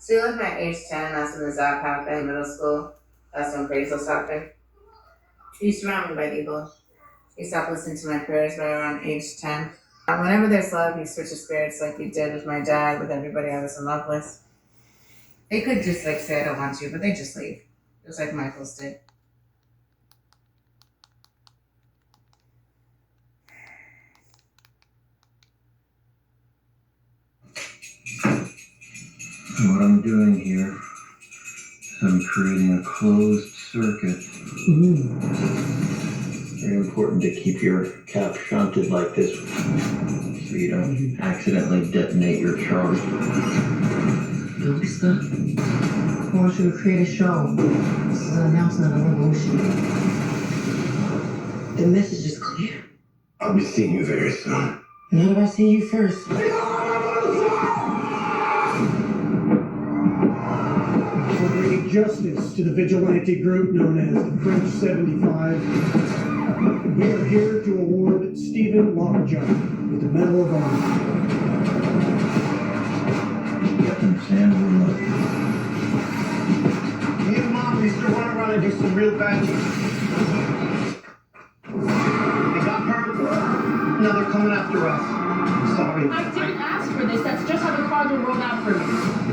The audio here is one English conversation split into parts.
See, like my age 10, that's when the Zap happened, middle school. That's when Craigslist happened. You surround me by evil. You stop listening to my prayers by around age 10. Whenever there's love, you switch to spirits like you did with my dad, with everybody I was in love with. They could just like say I don't want you, but they just leave. Just like Michael's did. What I'm doing here is I'm creating a closed circuit. Very important to keep your cap shunted like this so you don't accidentally detonate your charge. Don't be stuck. I want you to create a show. This is an announcement of a revolution. The message is clear. I'll be seeing you very soon. Not if I see you first. We're bringing justice to the vigilante group known as the French 75. We are here to award Stephen Lockjaw with the Medal of Honor. Understand what? Me and Mom used to run around and do some real bad things. They got hurt. Now they're coming after us. I'm sorry. I didn't ask for this. That's just how the cards were rolled out for me.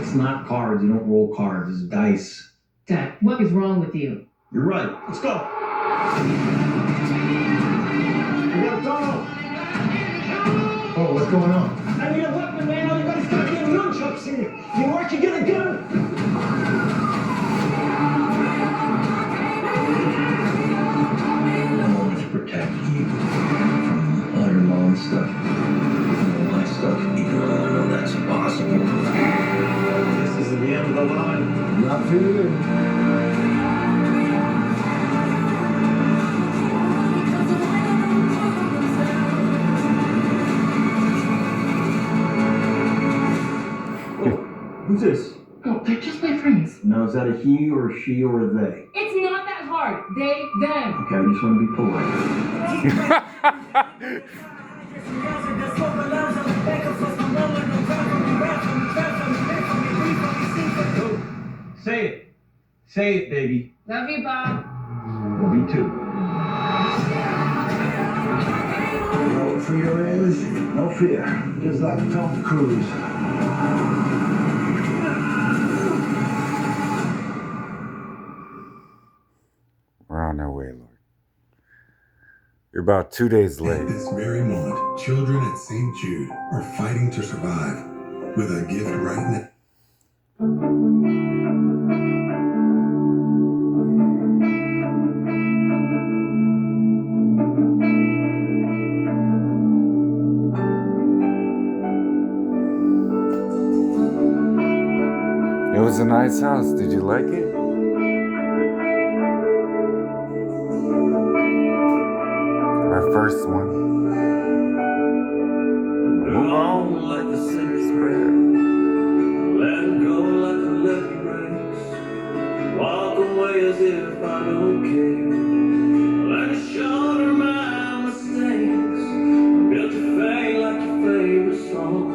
It's not cards. You don't roll cards. It's dice. Dad, what is wrong with you? You're right. Let's go. We got Donald. Oh, what's going on? I need a weapon, man. All you got is goddamn nunchucks here. You know where can get a gun? I'm only to protect you from all your mom stuff. And my stuff, even though I know that's impossible. This is the end of the line. Not feeling. Who's this? Oh, they're just my friends. Now, is that a he or a she or a they? It's not that hard. They, them. Okay, I just want to be polite. Say it. Say it, baby. Love you, Bob. Love you too. No fear is no fear. Just like Tom Cruise. We're on our way, Lord. You're about 2 days late. At this very moment, children at St. Jude are fighting to survive with a gift right now. It was a nice house. Did you like it? Our first one. Move on like a sinner's prayer. Let go like a lucky race. Walk away as if I don't care. Like a shoulder my mistakes. Built to fade like your favorite song.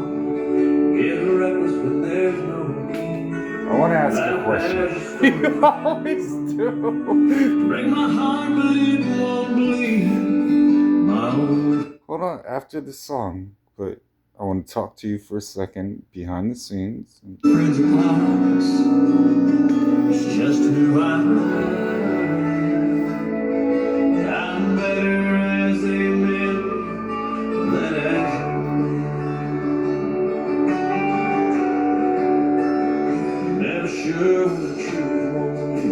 Get reckless when there's no need. I want to ask a question. You always do. Break my heart, but it won't bleed. My only Hold on, after the song, but I want to talk to you for a second behind the scenes. friends are clowns. It's just who I am. I'm better as a man than as a man. Never sure what the truth won't be.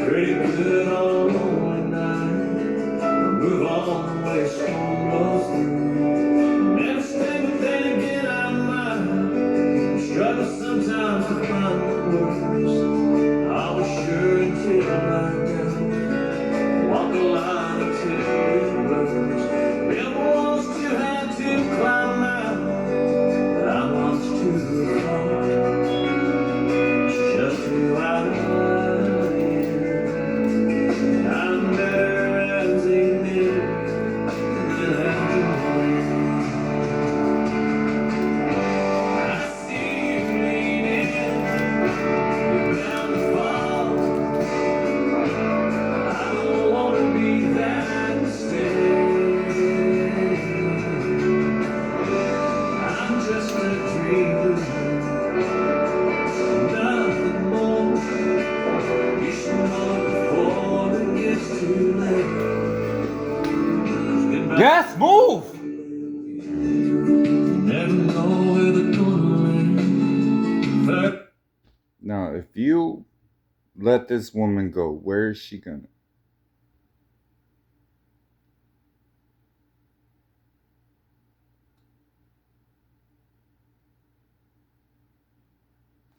Pretty good on a lonely night. Move on the way a storm rolls through. Never stay, but then again I might. Struggle sometimes to find the words. I'll be sure until I die. Walk the line until it burns. Build walls too high to climb out, but I'm lost to the heart. It's just who I am. I'm better as a man than as a woman. I see you leaning fact, Now, if you let this woman go, where is she gonna?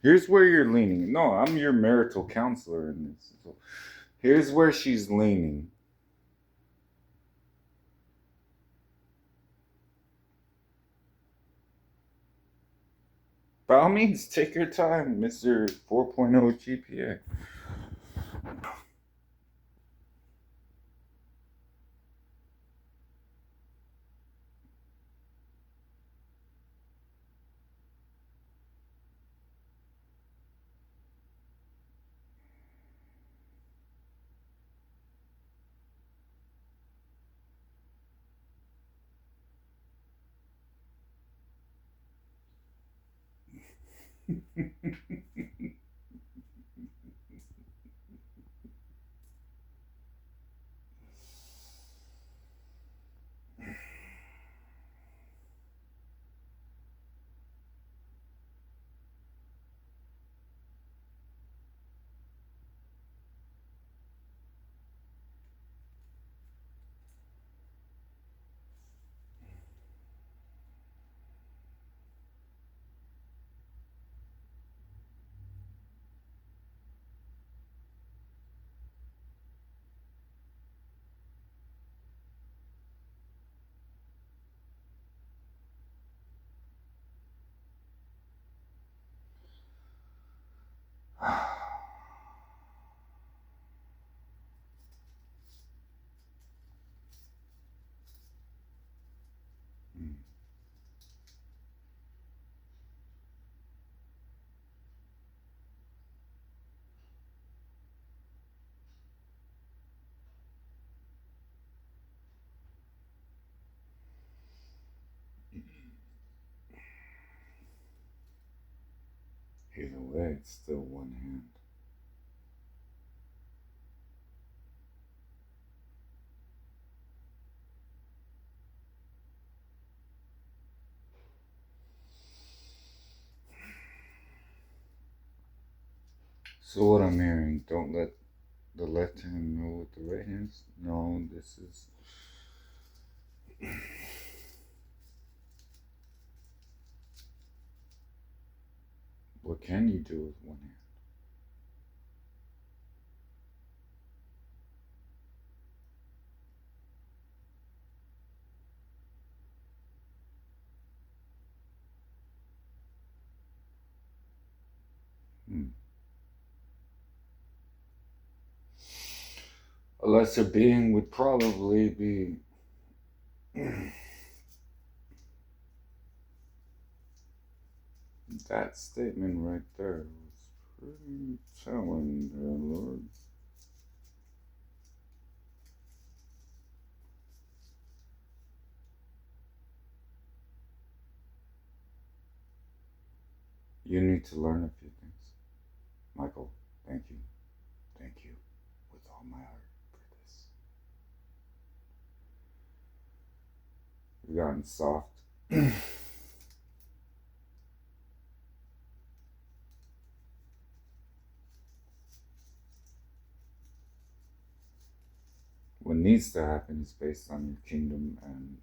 Here's where you're leaning. No, I'm your marital counselor in this. So here's where she's leaning. By all means, take your time, Mr. 4.0 GPA. Either way, it's still one hand. So what I'm hearing, don't let the left hand know what the right hand's. No, this is. What can you do with one hand? A lesser being would probably be that statement right there was pretty telling there, Lord. You need to learn a few things. Michael, thank you. Thank you with all my heart for this. You've gotten soft. What needs to happen is based on your kingdom and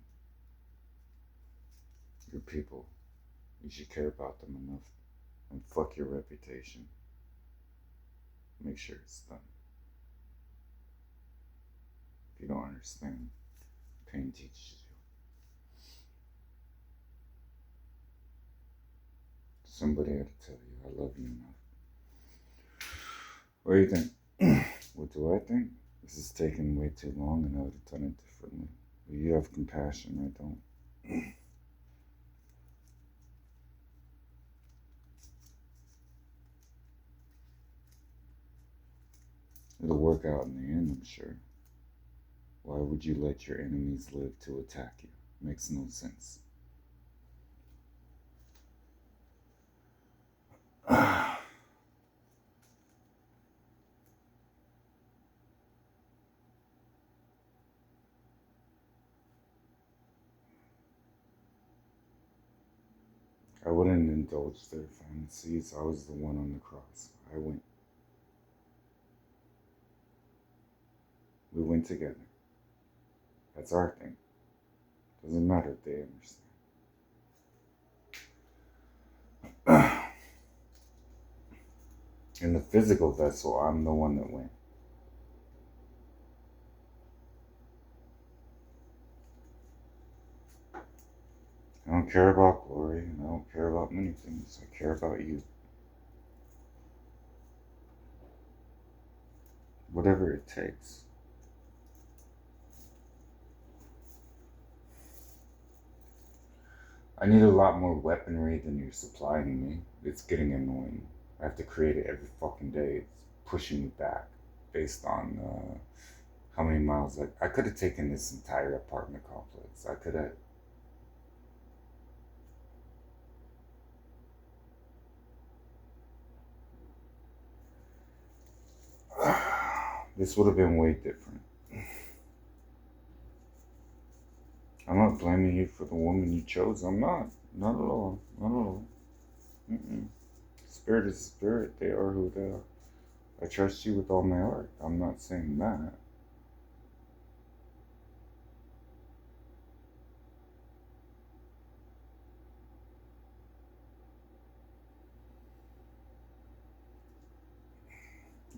your people. You should care about them enough. And fuck your reputation. Make sure it's done. If you don't understand, pain teaches you. Somebody had to tell you, I love you enough. What do you think? What do I think? This is taking way too long and I would have done it differently. But you have compassion, I don't. It'll work out in the end, I'm sure. Why would you let your enemies live to attack you? Makes no sense. I wouldn't indulge their fantasies. I was the one on the cross. I went. We went together. That's our thing. Doesn't matter if they understand. In the physical vessel, I'm the one that went. I don't care about glory, and I don't care about many things. I care about you. Whatever it takes. I need a lot more weaponry than you're supplying me. It's getting annoying. I have to create it every fucking day. It's pushing me back based on how many miles. I could have taken this entire apartment complex. I could have. This would have been way different. I'm not blaming you for the woman you chose. I'm not. Not at all. Not at all. Spirit is spirit. They are who they are. I trust you with all my heart. I'm not saying that.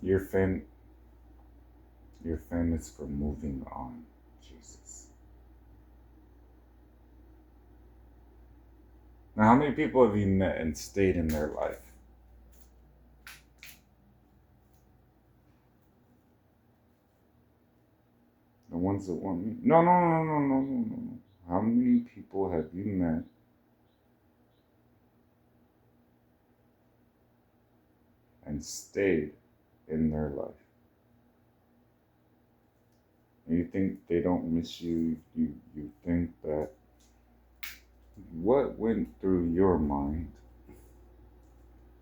You're famous for moving on, Jesus. Now, how many people have you met and stayed in their life? The ones that want me? No. How many people have you met and stayed in their life? You think they don't miss you? You think that what went through your mind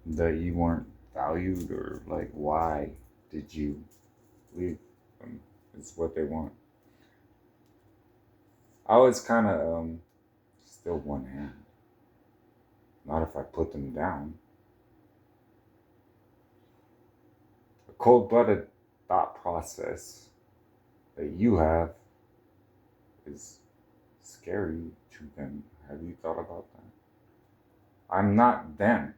that you weren't valued, or like why did you leave them? It's what they want. I was kind of still one hand. Not if I put them down. A cold-blooded thought process that you have is scary to them. Have you thought about that? I'm not them.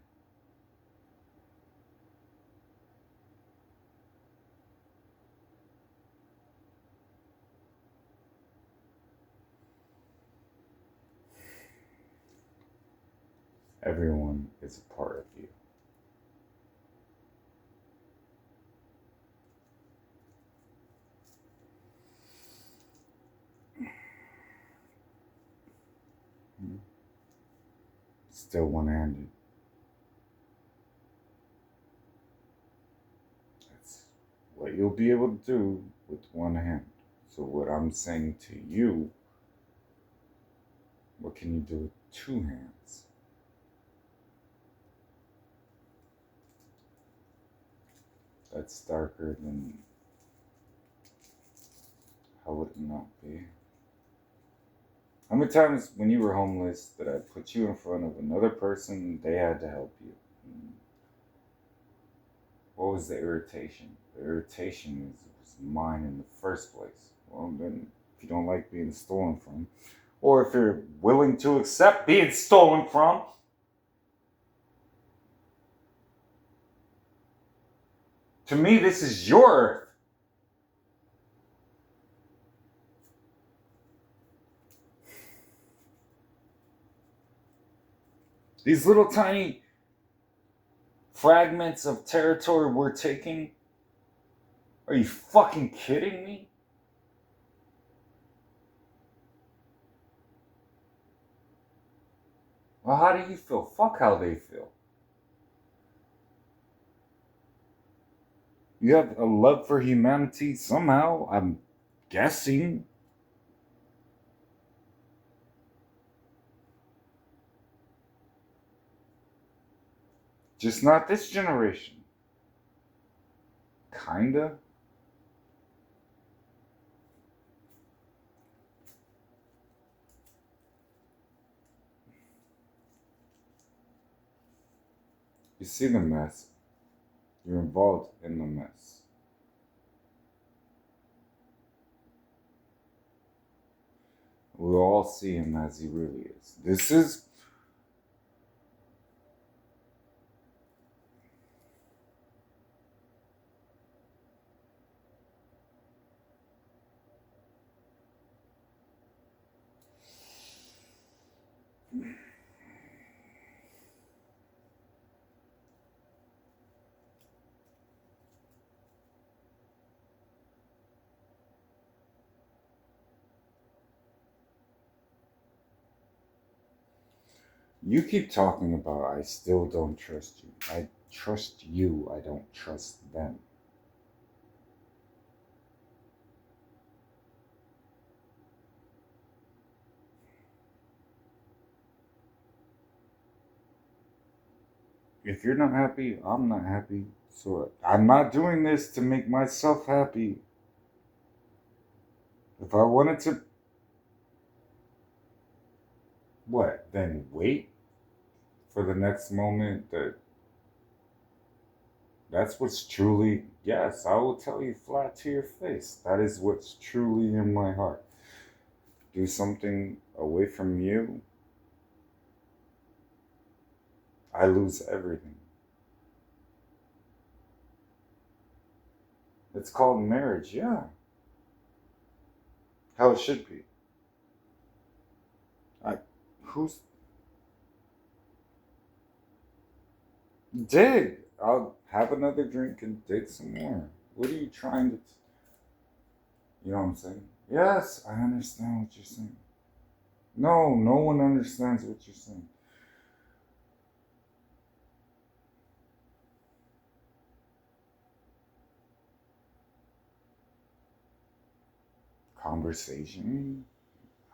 Everyone is a part of you. Still one-handed. That's what you'll be able to do with one hand. So what I'm saying to you, what can you do with two hands? That's darker than, how would it not be? How many times when you were homeless did I put you in front of another person, they had to help you? What was the irritation? The irritation was mine in the first place. Well, then, if you don't like being stolen from, or if you're willing to accept being stolen from, to me, this is your earth. These little tiny fragments of territory we're taking, are you fucking kidding me? Well, how do you feel? Fuck how they feel. You have a love for humanity somehow, I'm guessing. Just not this generation. Kinda. You see the mess. You're involved in the mess. We'll all see him as he really is. This is you keep talking about I still don't trust you. I trust you, I don't trust them. If you're not happy, I'm not happy. So I'm not doing this to make myself happy. If I wanted to, what, then wait for the next moment that's what's truly, yes, I will tell you flat to your face. That is what's truly in my heart. Do something away from you, I lose everything. It's called marriage, yeah. How it should be. Who's dig? I'll have another drink and dig some more. What are you trying to? You know what I'm saying? Yes, I understand what you're saying. No, no one understands what you're saying. Conversation,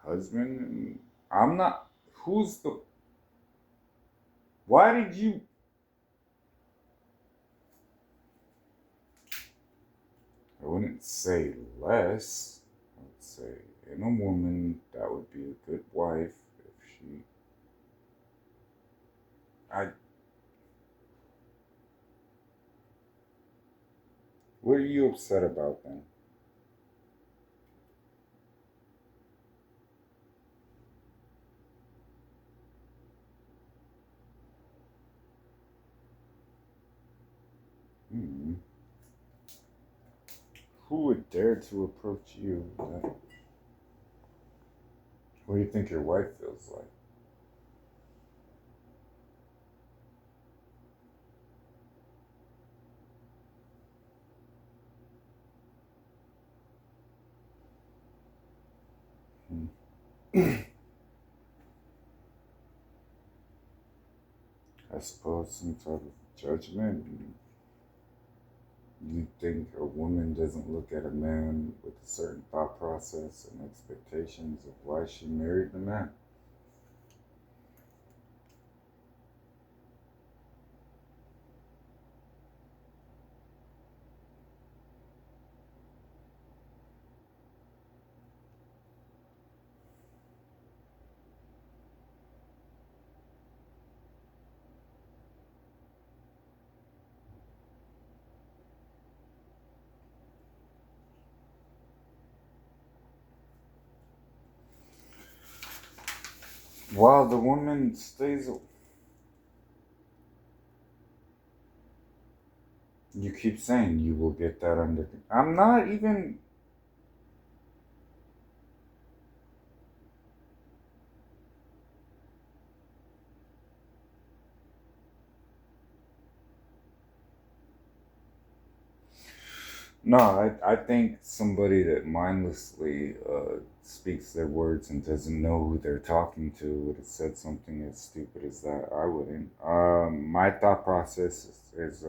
husband. I'm not. Who's the? Why did you? I wouldn't say less. I would say in a woman that would be a good wife if she. What are you upset about then? Hmm. Who would dare to approach you? What do you think your wife feels like? I suppose some type of judgment. You think a woman doesn't look at a man with a certain thought process and expectations of why she married the man? While the woman stays, you keep saying you will get that under. I'm not even. No, I think somebody that mindlessly speaks their words and doesn't know who they're talking to would have said something as stupid as that. I wouldn't. My thought process is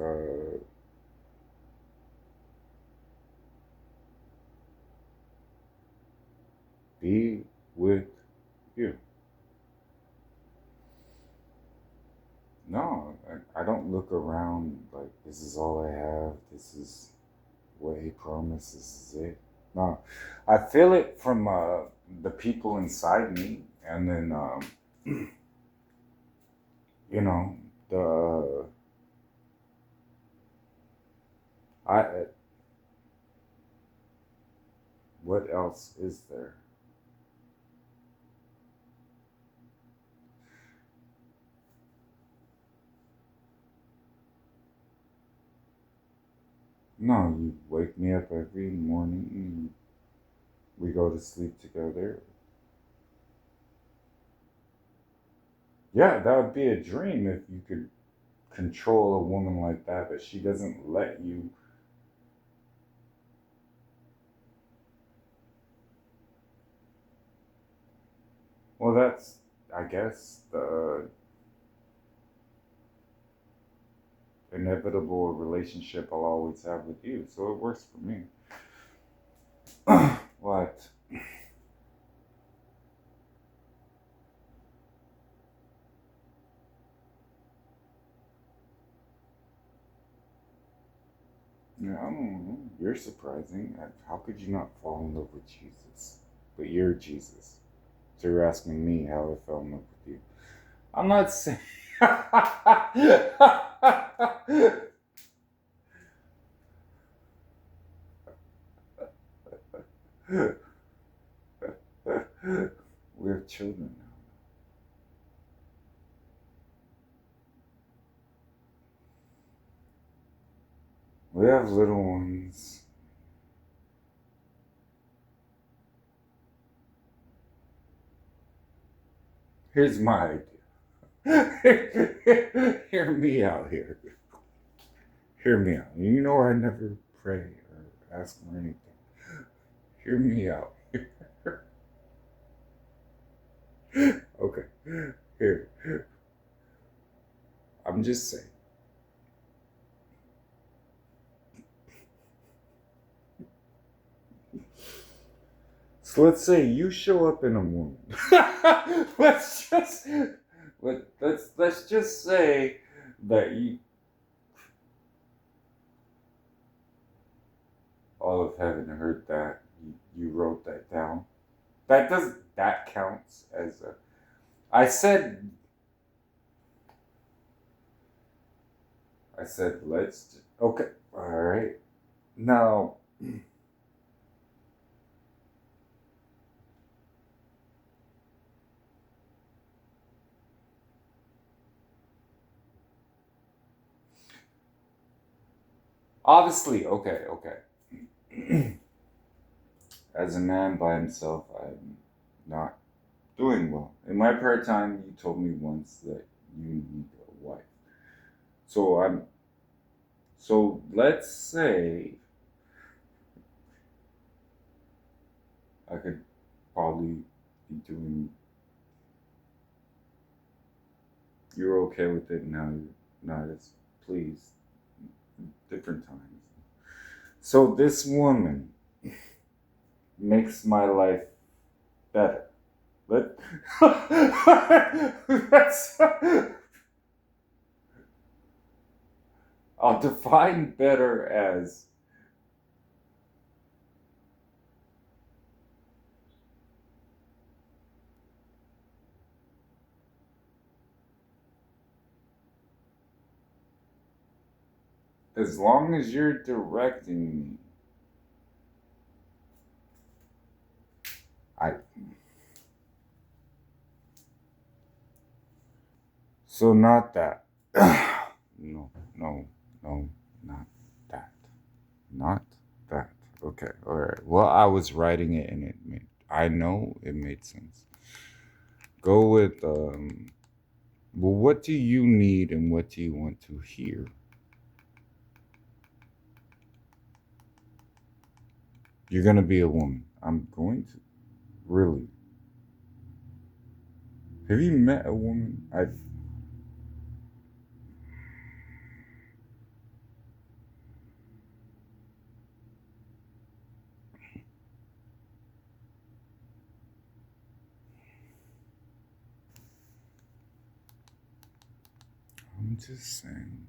be with you. No, I don't look around like this is all I have. This is what he promised. This is it. No, I feel it from the people inside me, and then you know the What else is there? No, you wake me up every morning and we go to sleep together. Yeah, that would be a dream if you could control a woman like that, but she doesn't let you. Well, that's, I guess, the inevitable relationship I'll always have with you, so it works for me. What? Yeah, I don't know. You're surprising. How could you not fall in love with Jesus? But you're Jesus. So you're asking me how I fell in love with you. I'm not saying. We have children now. We have little ones. Here's my idea. Hear me out here. Hear me out. You know I never pray or ask for anything. Hear me out. Okay. Here. I'm just saying. So let's say you show up in a woman. let's just say that you. All of heaven heard that. You wrote that down. That counts as a. I said let's. Okay. All right. Now. Obviously, okay. As a man by himself, I'm not doing well. In my prayer time, you told me once that you need a wife. So let's say I could probably be doing. You're okay with it now. You're not as pleased. Different times. So this woman makes my life better. I'll define better as as long as you're directing me. So not that. No, not that. Not that. Okay, alright. Well, I was writing it and I know it made sense. Go with, well, what do you need and what do you want to hear? You're gonna be a woman. I'm going to. Really. Have you met a woman? I'm just saying.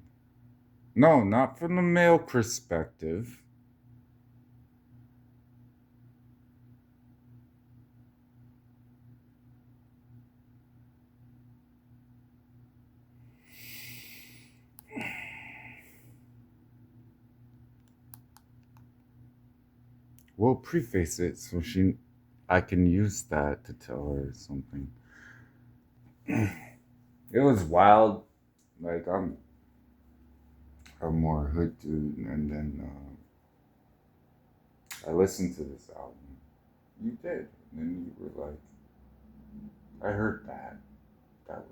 No, not from the male perspective. We'll preface it so I can use that to tell her something. It was wild. Like I'm a more hood dude, and then I listened to this album. You did, and then you were like, I heard that. That was.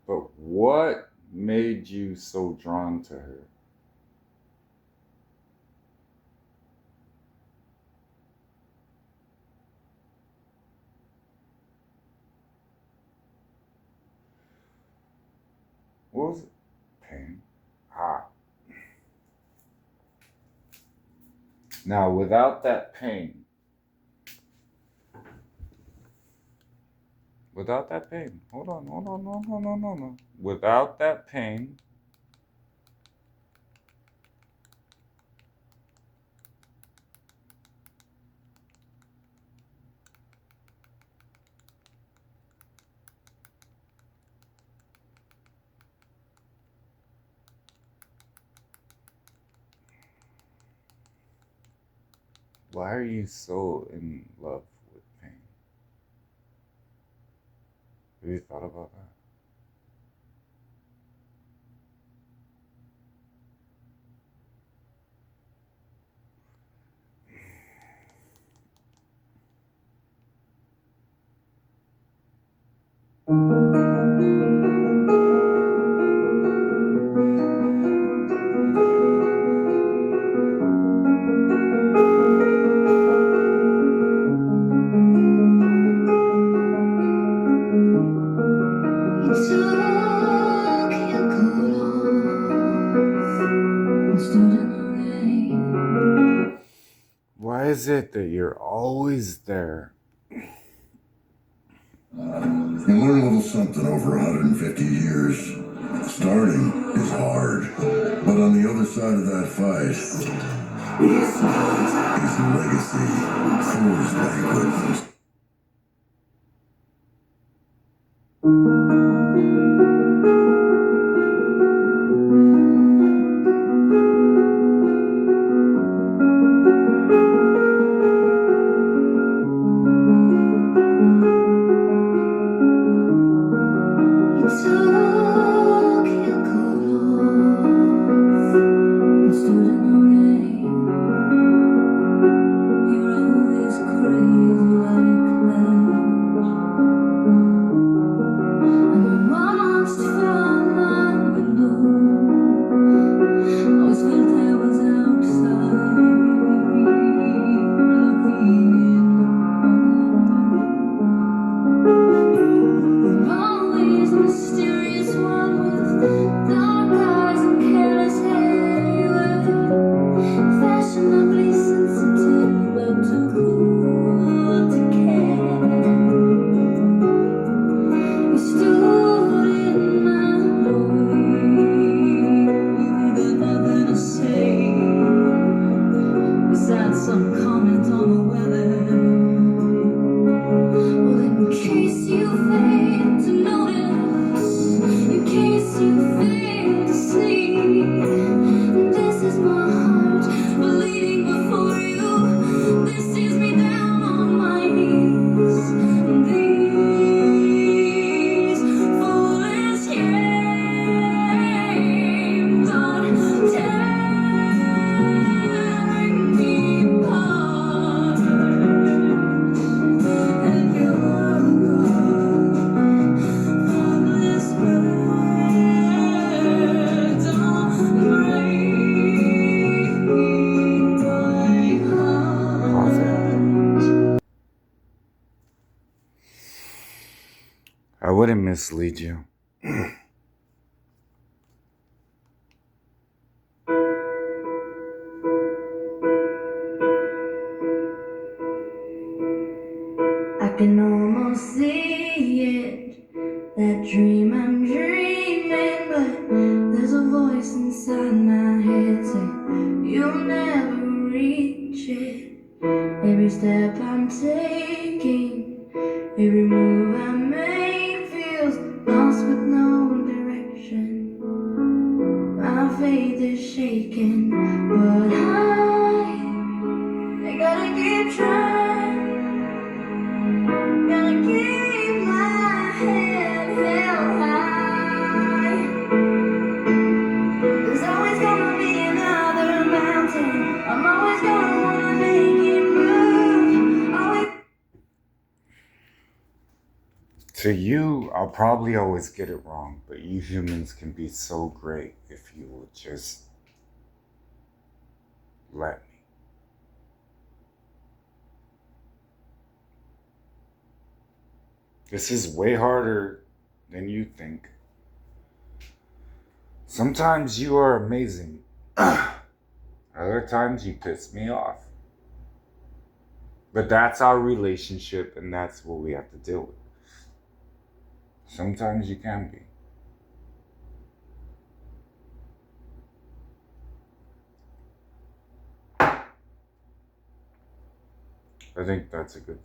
But what made you so drawn to her? What was it? Pain. Ah. Now, without that pain, hold on, no. Without that pain, why are you so in love with pain? Have you thought about that? Why is it that you're always there? You learn a little something over 150 years. Starting is hard, but on the other side of that fight is legacy, Fool's Banquet. I wouldn't mislead you. I can almost see it, that dream I'm dreaming, but there's a voice inside my head saying you'll never reach it. Every step I'm taking, every move I make feels lost To you, I'll probably always get it wrong, but you humans can be so great if you will just let me. This is way harder than you think. Sometimes you are amazing. Other times you piss me off. But that's our relationship, and that's what we have to deal with. Sometimes you can be. I think that's a good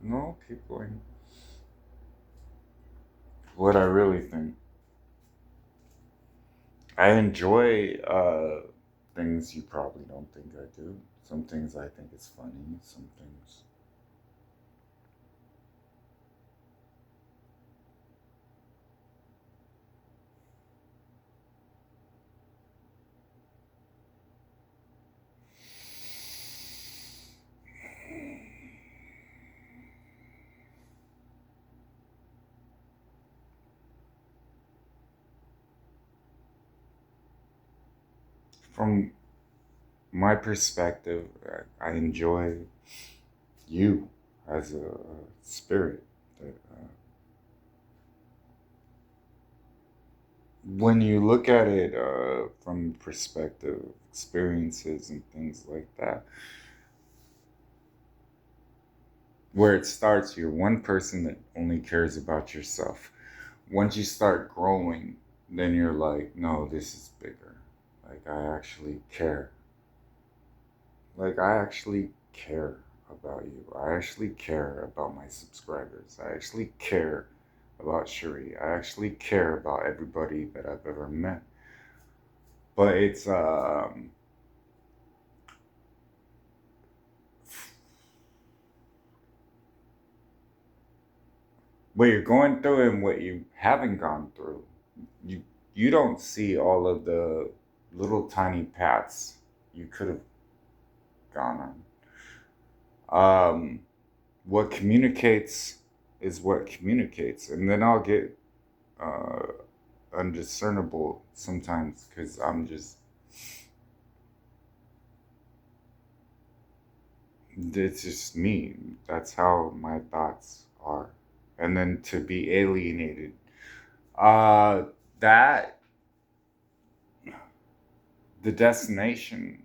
no, keep going. What I really think. I enjoy things you probably don't think I do. Some things I think is funny, some things. From my perspective, I enjoy you as a spirit. That, when you look at it from perspective, experiences, and things like that, where it starts, you're one person that only cares about yourself. Once you start growing, then you're like, no, this is bigger. Like, I actually care. Like, I actually care about you. I actually care about my subscribers. I actually care about Shuri. I actually care about everybody that I've ever met. But it's what you're going through and what you haven't gone through. You don't see all of the little tiny paths you could have gone on. What communicates is what communicates, and then I'll get undiscernible sometimes because I'm just. It's just me. That's how my thoughts are, and then to be alienated. That the destination.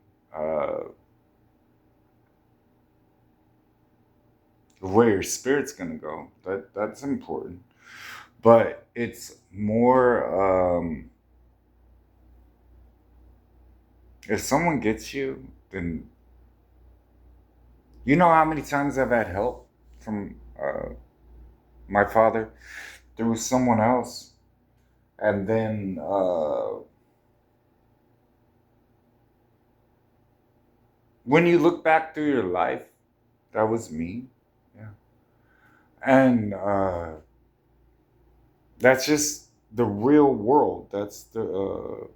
Where your spirit's gonna go. That's important. But it's more if someone gets you, then you know how many times I've had help from my father. There was someone else, and then when you look back through your life, that was me. Yeah. And that's just the real world. That's the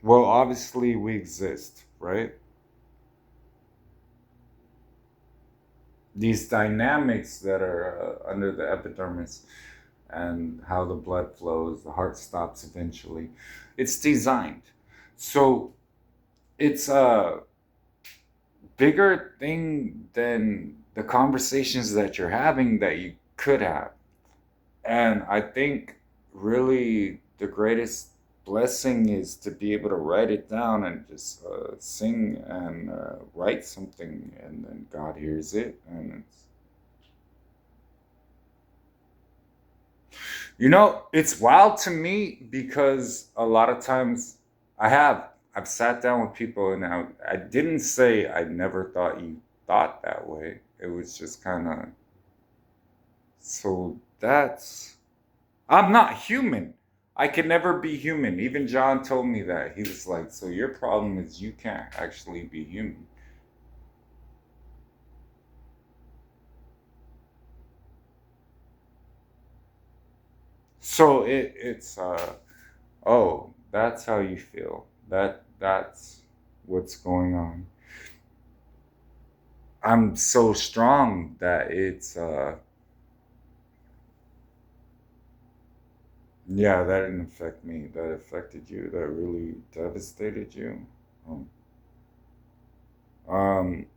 well, obviously we exist, right? These dynamics that are under the epidermis and how the blood flows, the heart stops eventually. It's designed. So it's a bigger thing than the conversations that you're having that you could have. And I think really the greatest blessing is to be able to write it down and just sing and write something, and then God hears it, and it's wild to me because a lot of times I've sat down with people, and I didn't say I never thought you thought that way. It was just kind of so I'm not human. I can never be human. Even John told me that. He was like, so your problem is you can't actually be human. So it's oh, that's how you feel. That's what's going on. I'm so strong that it's Yeah, that didn't affect me. That affected you. That really devastated you. Oh. Um,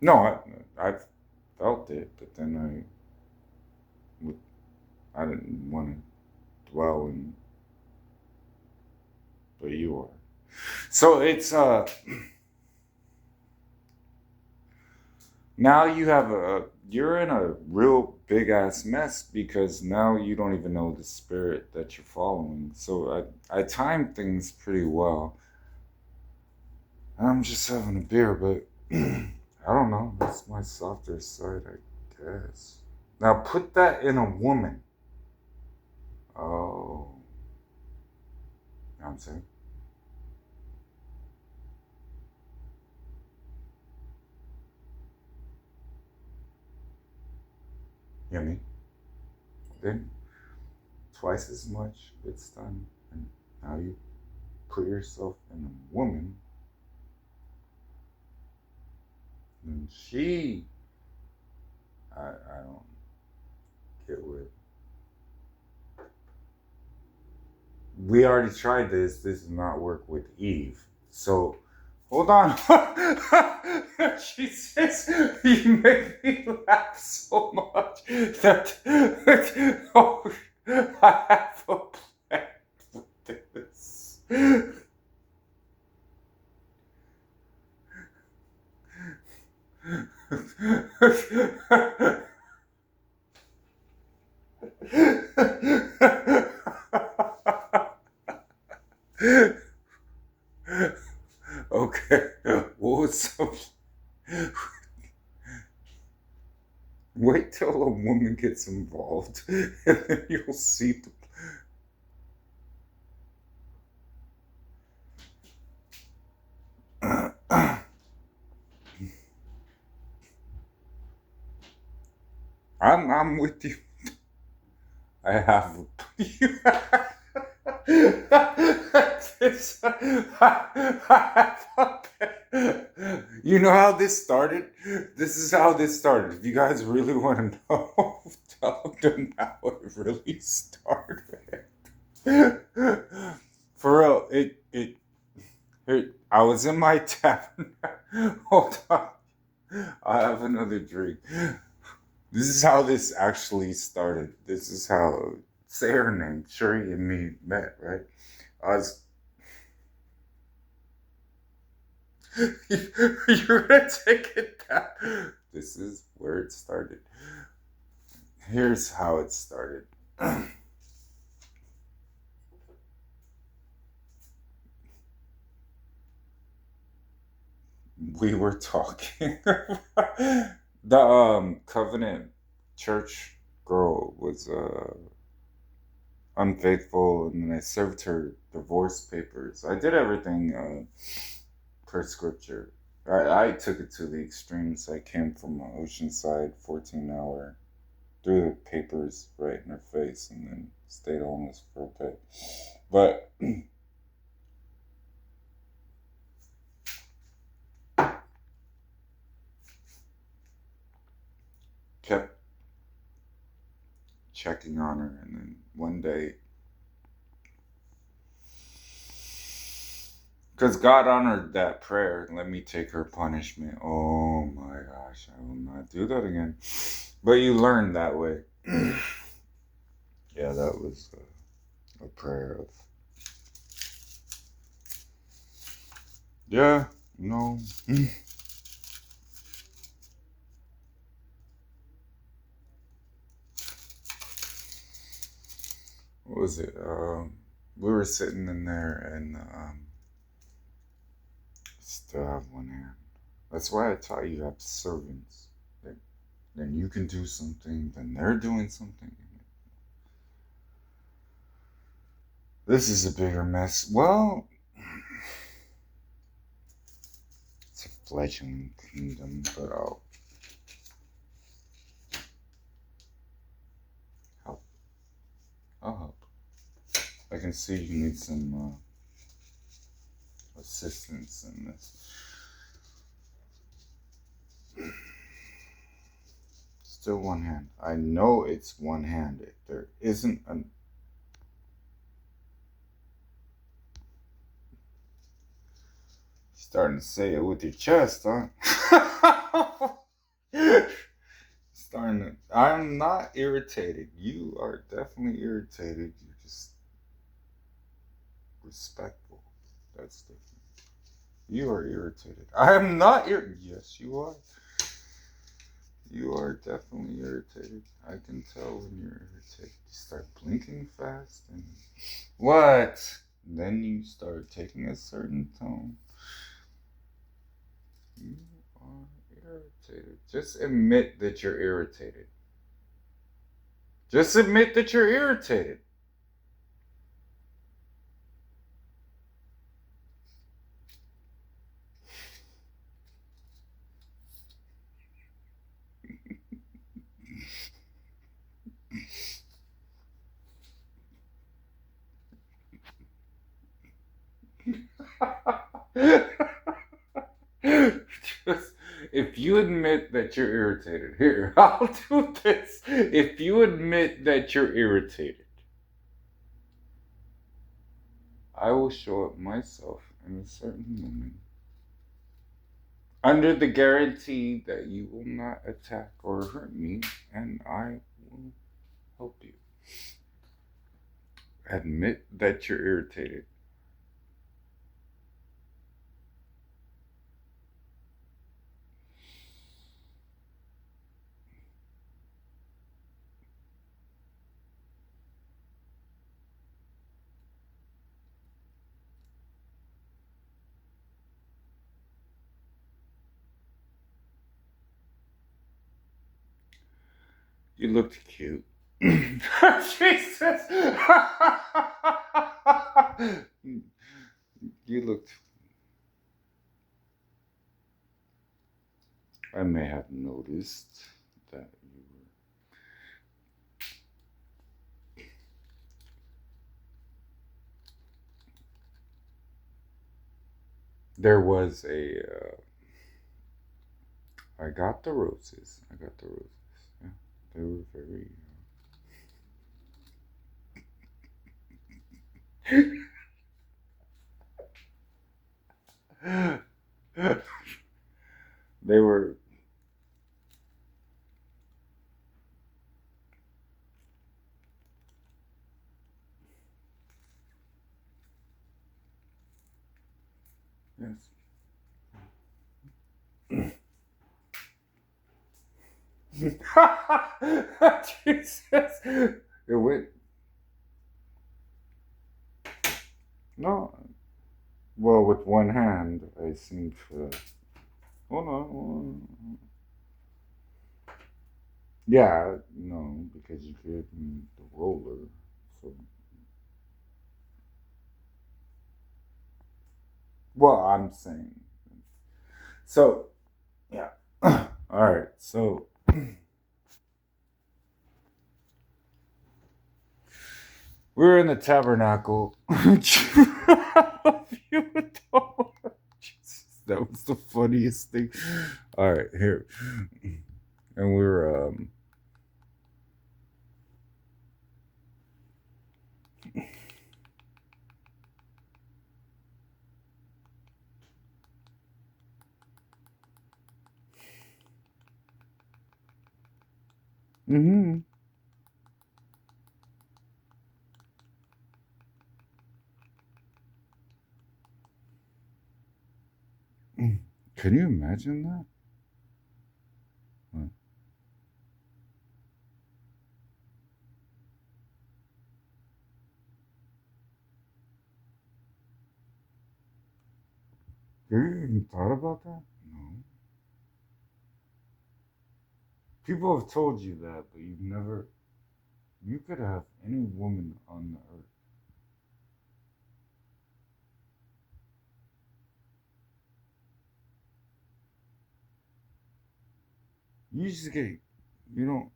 no, I felt it, but then I didn't want to dwell in, but you are. So it's now you're in a real big ass mess because now you don't even know the spirit that you're following. So I timed things pretty well. I'm just having a beer, but I don't know. That's my softer side, I guess. Now put that in a woman. Oh, you know what I'm saying? You know what I mean? Then twice as much gets done. And now you put yourself in a woman. And I don't get what. We already tried this. This did not work with Eve. So, hold on. She says, you make me laugh so much that oh, I have a plan with this. Okay, what was up? Wait till a woman gets involved, and then you'll see the. I'm with you. I have this, you know how this started? This is how this started. If you guys really want to know, tell them how it really started. For real, I was in my tavern. Hold on. I have another drink. This is how this actually started. This is how, say her name, Shuri and me met, right? I was. You're gonna take it down. This is where it started. Here's how it started. We were talking. The Covenant Church girl was unfaithful, and then I served her divorce papers. I did everything per scripture. I took it to the extremes. I came from Oceanside, 14-hour, threw the papers right in her face, and then stayed homeless for a bit. But kept checking on her, and then one day, because God honored that prayer, let me take her punishment. Oh my gosh, I will not do that again. But you learn that way. Yeah, that was a prayer of. Yeah, no. What was it? We were sitting in there, and still have one hand. That's why I taught you have servants. Then you can do something, then they're doing something. This is a bigger mess. Well, it's a fledgling kingdom, but I'll help. I'll help. I can see you need some assistance in this. Let's still one hand. I know it's one-handed. There isn't an. Starting to say it with your chest, huh? Starting to. I'm not irritated. You are definitely irritated. You're just respectful. That's different. You are irritated. I am not irritated. Yes, you are. You are definitely irritated. I can tell when you're irritated. You start blinking fast and what? Then you start taking a certain tone. You are irritated. Just admit that you're irritated. Just admit that you're irritated. Just, if you admit that you're irritated, here, I'll do this. If you admit that you're irritated, I will show up myself in a certain moment under the guarantee that you will not attack or hurt me, and I will help you. Admit that you're irritated. You looked cute. Jesus! You looked. I may have noticed that you were. There was a. I got the roses. Yeah, they were very. They were. Yes. Jesus. It went. No. Well, with one hand, I seem to. Hold on. Yeah, no, because you gave me the roller. So. Well, I'm saying. So, yeah. All right, so. We're in the tabernacle. Jesus, that was the funniest thing. All right, here. And we were, mm-hmm. Can you imagine that? What? Have you even thought about that? No. People have told you that, but you've never. You could have any woman on the earth. You just get. You don't.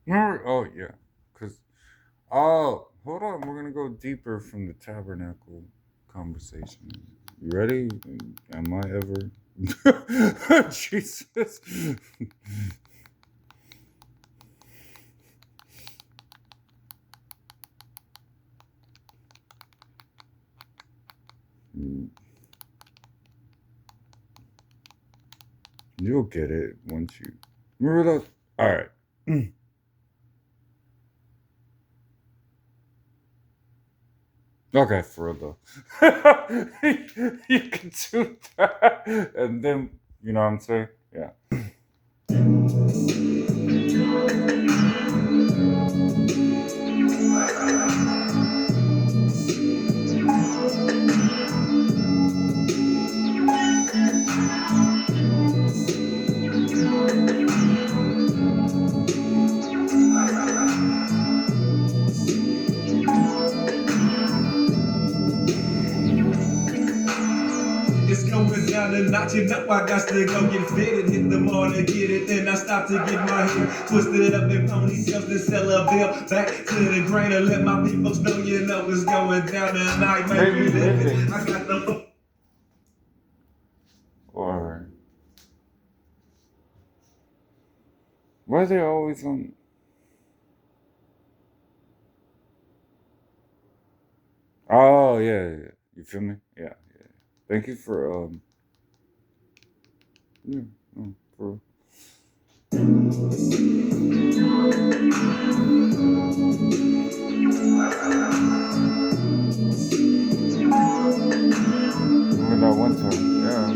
Remember? Oh, yeah. Because, oh, hold on. We're going to go deeper from the tabernacle conversation. You ready? Am I ever? Jesus. You'll get it once you remember those. All right. Okay, for real though. You can do that, and then you know what I'm saying? Yeah. It's going down a notch, you know I got to go get fitted. Hit the mall to get it, then I stop to get my hair twisted up in ponytails, then sell a bill back to the grain and let my people know, you know it's going down tonight. Maybe living. I got the Or why are they always on? Oh yeah. You feel me? Yeah. Thank you for for remember that one time, yeah.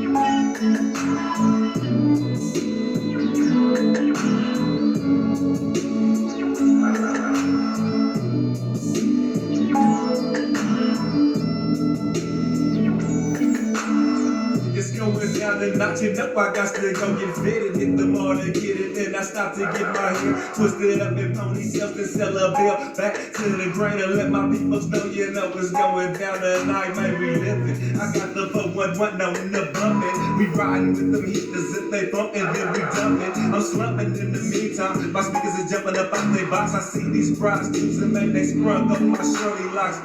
It's going down the notch, you know I got to go get fitted. Hit the mall to get it, then I stop to get my hair twisted up in ponytails, then sell a bill back to the grain and let my people know, you know it's going down tonight. Man, we living. I got the 411 on the bumpin'. We riding with them heaters if they bumpin', then we dumpin'. I'm slumping in the meantime. My speakers is jumping up out their box. I see these prostitutes and man, they sprung up my shorty locks.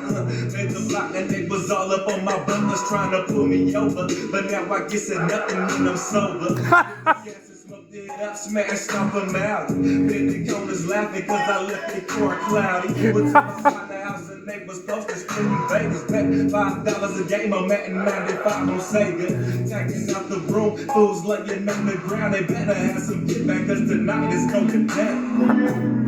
Made the block and they was all up on my buttons trying to pull me over. But now I guess it nothing when I'm sober. Smoked it up, smashed off a mouth. Been the corners laughing cause I left their car cloudy. Went to my partner house and they was posted screaming Vegas. Bet $5 a game on Madden 95 on Sega. Taking out the room, fools laying on the ground. They better have some get back cause tonight is going down.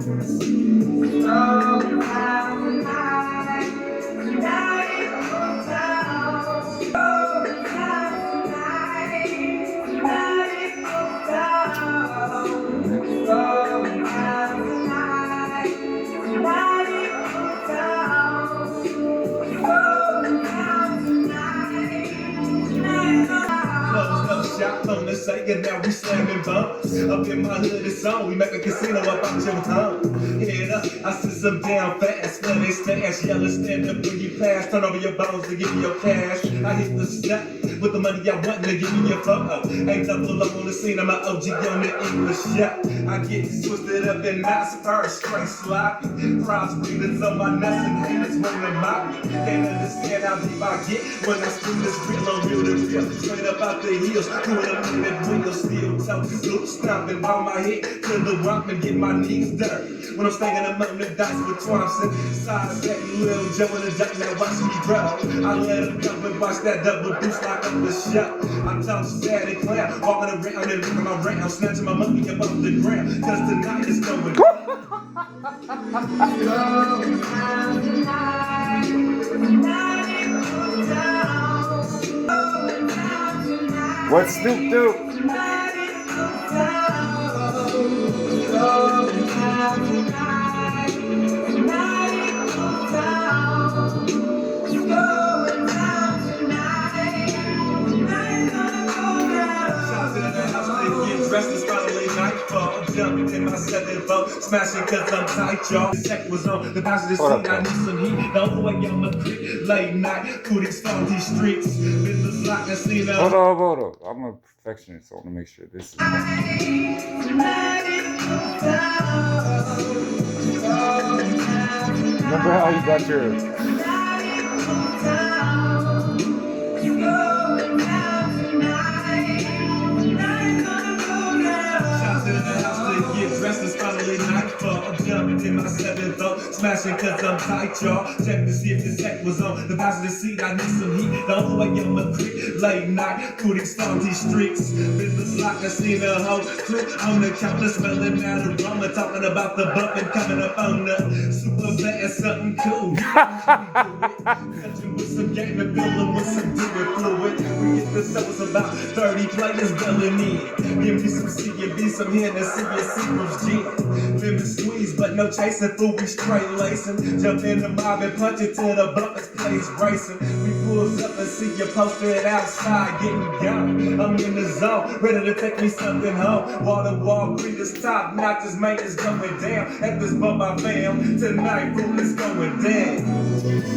Shop on the Sega, now we slamming bumps. Up in my hood, it's on. We make a casino up out your home. Head up, I sit some down fast. Where they stash, yellow stand up when you pass. Turn over your bones to give me your cash. I hit the step with the money I want to give me your photo. Ain't double up on the scene, I'm an OG on the English shop. I get twisted up in nice first, straight sloppy. Cross breathers on my nuts and haters wanna mock me. Can't understand how deep I get when I spin this real on real to real. Straight up out the hills. Doing a minute wheel, steel toe, loop stomping, bow my head to the rock and get my knees dirty. When I'm staying I'm on the dice with Thompson, side back, little Joe in the duck, now watch me grow. I let him come and watch that double deuce lock up the shop. I talk sad and clown, walking around and looking around, snatching my monkey up off the ground, cause tonight is going down. What Snoop do? Dressed as finally nightfall. Jumping in my 7-4, smashing cause I'm tight, y'all. The check was on the passenger seat. I need some heat. The other way on the creek, late night, through these salty streets. Business like I see now. Hold on. I'm a perfectionist, so I want to make sure this is. Remember how you got your Dressed as finally nightfall. I'm jumping in my 7th up, smashing cause I'm tight, y'all. Check to see if this heck was on the passenger seat. I need some heat, the only way I'm a creep. Late night, through these salty streets. Business like I seen a whole crew on the counter, smelling out aroma, talking about the bumping coming up on the super fast, something cool. Touching with some game and filling with some fluid. We get this up, it's about 30 players belling in. Give me some C&B, some Hennessy, your Seagram's gin. Lemon squeeze, but no chasing food, we straight lacing. Jump in the mob and punch it till the bumpers plays racing. We pulls up and see you posted outside, getting gone. I'm in the zone, ready to take me something home. Wall to wall, greeters top notches, maintenance going down. At this bump I fam, tonight food is going down.